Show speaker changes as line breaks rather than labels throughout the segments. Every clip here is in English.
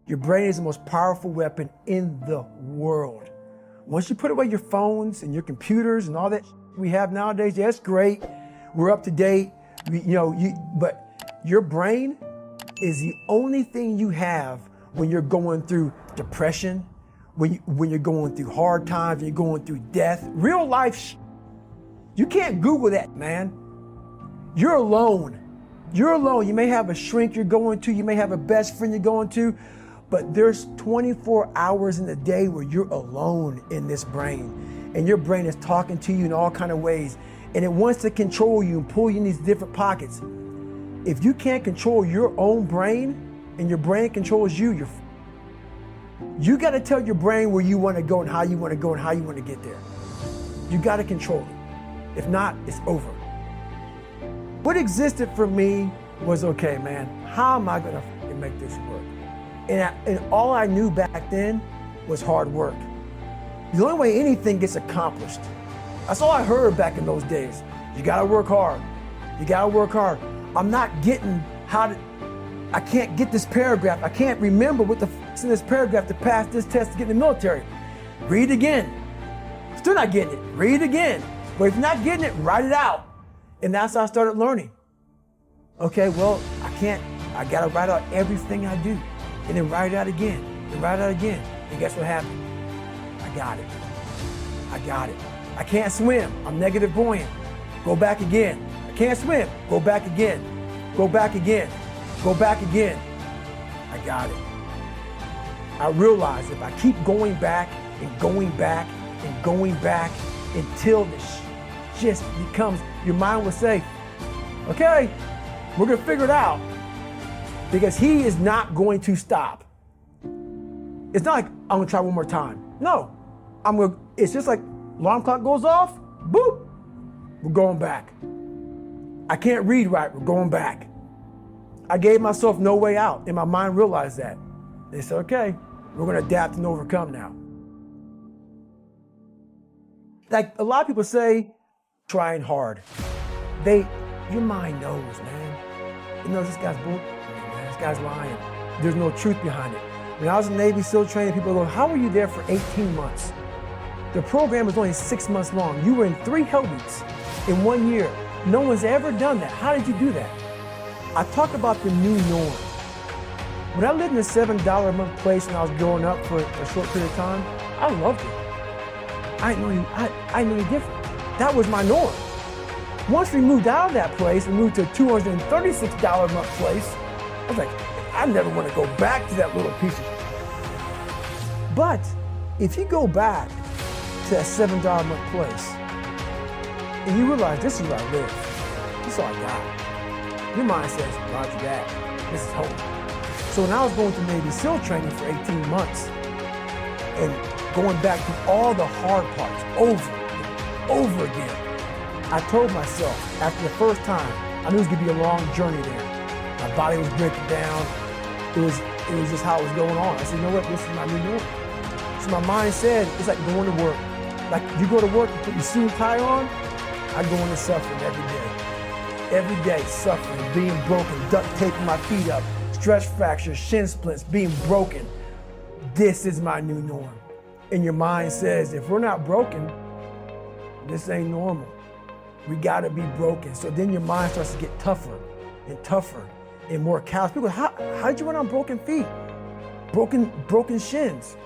Your brain is the most powerful weapon in the world. Once you put away your phones and your computers and all that we have nowadays, yeah, it's great. We're up to date. But your brain is the only thing you have when you're going through depression, when you're going through hard times, when you're going through death. Real life, you can't Google that, man. You're alone. You're alone. You may have a shrink you're going to, you may have a best friend you're going to, but there's 24 hours in the day where you're alone in this brain. And your brain is talking to you in all kinds of ways. And it wants to control you and pull you in these different pockets. If you can't control your own brain and your brain controls you, you got to tell your brain where you want to go and how you want to go and how you want to get there. You got to control it. If not, it's over. What existed for me was, okay, man, how am I going to make this work? And all I knew back then was hard work. The only way anything gets accomplished. That's all I heard back in those days. You gotta work hard. You gotta work hard. I'm not getting I can't get this paragraph. I can't remember what the f***'s in this paragraph to pass this test to get in the military. Read it again. Still not getting it. Read it again. But if you're not getting it, write it out. And that's how I started learning. Okay, well, I gotta write out everything I do. And then write it out again, and write it out again. And guess what happened? I got it. I got it. I can't swim. I'm negative buoyant. Go back again. I can't swim. Go back again. Go back again. Go back again. I got it. I realized if I keep going back and going back and going back until this just becomes, your mind will say, okay, we're gonna figure it out. Because he is not going to stop. It's not like I'm gonna try one more time. No, it's just like alarm clock goes off, boop, we're going back. I can't read right, we're going back. I gave myself no way out, and my mind realized that. They said, okay, we're gonna adapt and overcome now. Like a lot of people say, trying hard. Your mind knows, man. It knows this guy's bull. This guy's lying. There's no truth behind it. When I was in Navy SEAL training, people go, how were you there for 18 months? The program was only 6 months long. You were in 3 hell weeks in 1 year. No one's ever done that. How did you do that? I talk about the new norm. When I lived in a $7 a month place when I was growing up for a short period of time, I loved it. I didn't know any different. That was my norm. Once we moved out of that place and moved to a $236 a month place, I was like, I never want to go back to that little piece of. But if you go back to that $7 a month place and you realize this is where I live, this is all I got. Your mind says, Roger that, this is home. So when I was going through Navy SEAL training for 18 months and going back through all the hard parts over and over again, I told myself after the first time, I knew it was gonna be a long journey there. My body was breaking down. It was just how it was going on. I said, you know what, this is my new norm. So my mind said, it's like going to work. Like you go to work and put your suit and tie on, I go into suffering every day. Every day, suffering, being broken, duct taping my feet up, stress fractures, shin splints, being broken. This is my new norm. And your mind says, if we're not broken, this ain't normal. We gotta be broken. So then your mind starts to get tougher and tougher and more callous. People, how did you run on broken feet? Broken shins.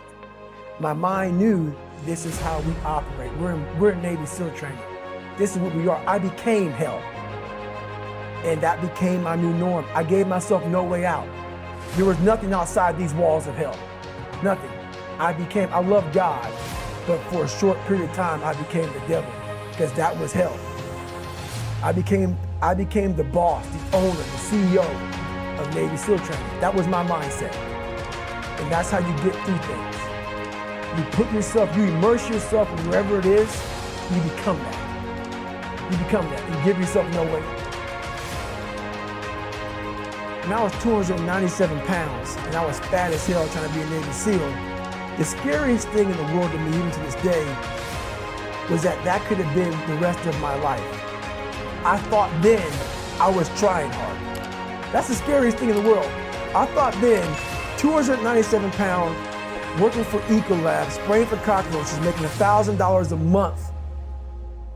My mind knew this is how we operate. We're in Navy SEAL training. This is what we are. I became hell. And that became my new norm. I gave myself no way out. There was nothing outside these walls of hell. Nothing. I loved God, but for a short period of time, I became the devil because that was hell. I became the boss, the owner, the CEO of Navy SEAL training. That was my mindset. And that's how you get through things. You immerse yourself in wherever it is, you become that. You become that and give yourself no way. When I was 297 pounds and I was fat as hell trying to be a Navy SEAL, the scariest thing in the world to me, even to this day, was that could have been the rest of my life. I thought then I was trying hard. That's the scariest thing in the world. I thought then 297 pound, working for Ecolab, spraying for cockroaches, making $1,000 a month.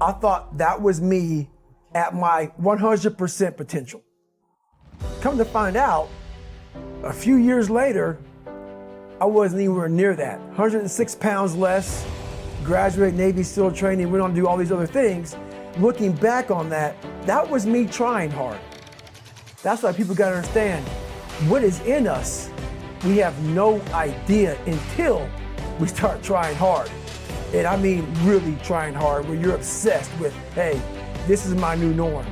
I thought that was me at my 100% potential. Come to find out, a few years later, I wasn't anywhere near that. 106 pounds less, graduated Navy SEAL training, went on to do all these other things. Looking back on that, that was me trying hard. That's why people gotta understand, what is in us, we have no idea until we start trying hard. And I mean really trying hard, where you're obsessed with, hey, this is my new norm.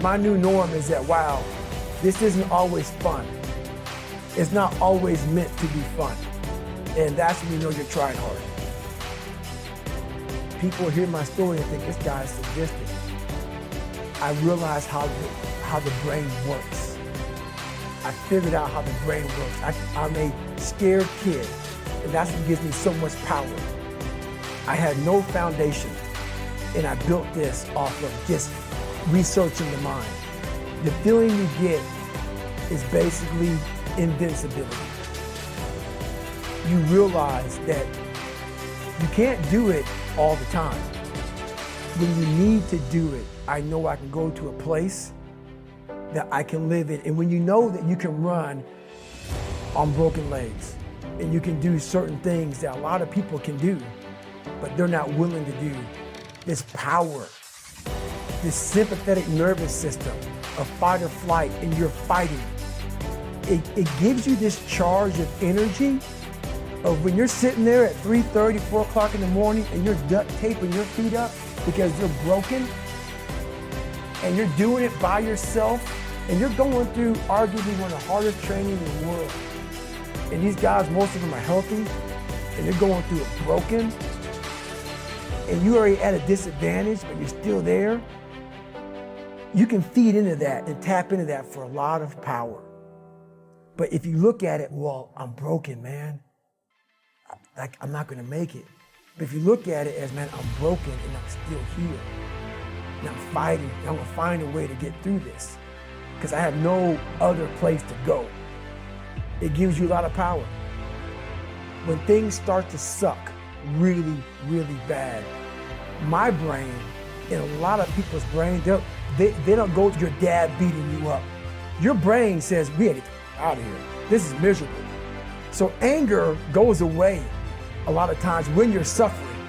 My new norm is that, wow, this isn't always fun. It's not always meant to be fun. And that's when you know you're trying hard. People hear my story and think this guy is sadistic. I realized how the brain works. I figured out how the brain works. I'm a scared kid, and that's what gives me so much power. I had no foundation, and I built this off of just researching the mind. The feeling you get is basically invincibility. You realize that you can't do it all the time. When you need to do it, I know I can go to a place that I can live in. And when you know that you can run on broken legs, and you can do certain things that a lot of people can do, but they're not willing to do, this power, this sympathetic nervous system of fight or flight, and you're fighting. It gives you this charge of energy of when you're sitting there at 3:30, 4 o'clock in the morning, and you're duct taping your feet up because you're broken, and you're doing it by yourself, and you're going through arguably one of the hardest training in the world. And these guys, most of them are healthy, and they're going through it broken, and you're already at a disadvantage, but you're still there. You can feed into that and tap into that for a lot of power. But if you look at it, well, I'm broken, man. Like, I'm not gonna make it. But if you look at it as, man, I'm broken and I'm still here. And I'm fighting, and I'm gonna find a way to get through this, because I have no other place to go. It gives you a lot of power. When things start to suck really, really bad, my brain, and a lot of people's brain, they don't go to your dad beating you up. Your brain says, we gotta get out of here. This is miserable. So anger goes away a lot of times when you're suffering,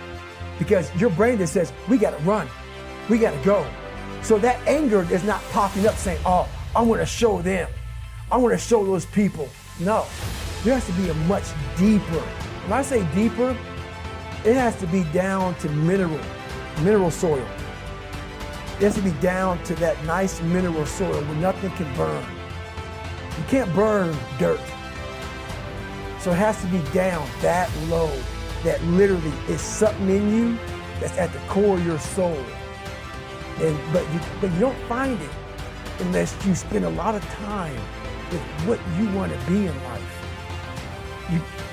because your brain just says, we gotta run, we gotta go. So that anger is not popping up saying, oh, I wanna show them, I wanna show those people. No, there has to be a much deeper. When I say deeper, it has to be down to mineral soil. It has to be down to that nice mineral soil where nothing can burn. You can't burn dirt. So it has to be down that low, that literally is something in you that's at the core of your soul. But you don't find it unless you spend a lot of time with what you want to be in life.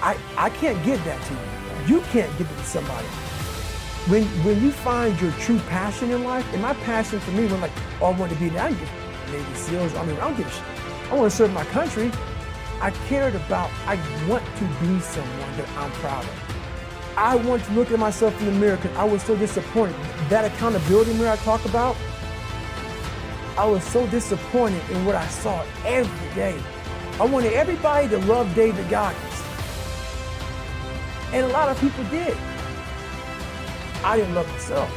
I can't give that to you. You can't give it to somebody. When you find your true passion in life, and my passion for me was like, oh, I want to be I didn't give Navy SEALs. I don't give a shit. I want to serve my country. I want to be someone that I'm proud of. I want to look at myself in the mirror because I was so disappointed. That accountability mirror I talk about, I was so disappointed in what I saw every day. I wanted everybody to love David Goggins. And a lot of people did. I didn't love myself.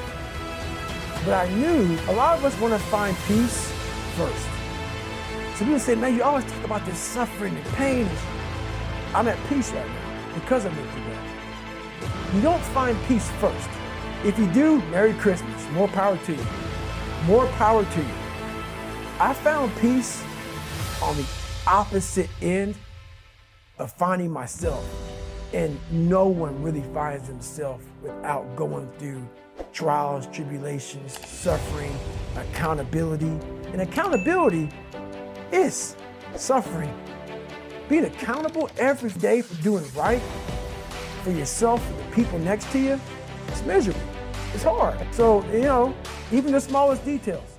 But I knew a lot of us want to find peace first. So people say, man, you always talk about this suffering and pain. I'm at peace right now because I went through that. You don't find peace first. If you do, Merry Christmas. More power to you. More power to you. I found peace on the opposite end of finding myself. And no one really finds themselves without going through trials, tribulations, suffering, accountability. And accountability is suffering. Being accountable every day for doing right for yourself, for the people next to you, it's miserable. It's hard. So, even the smallest details.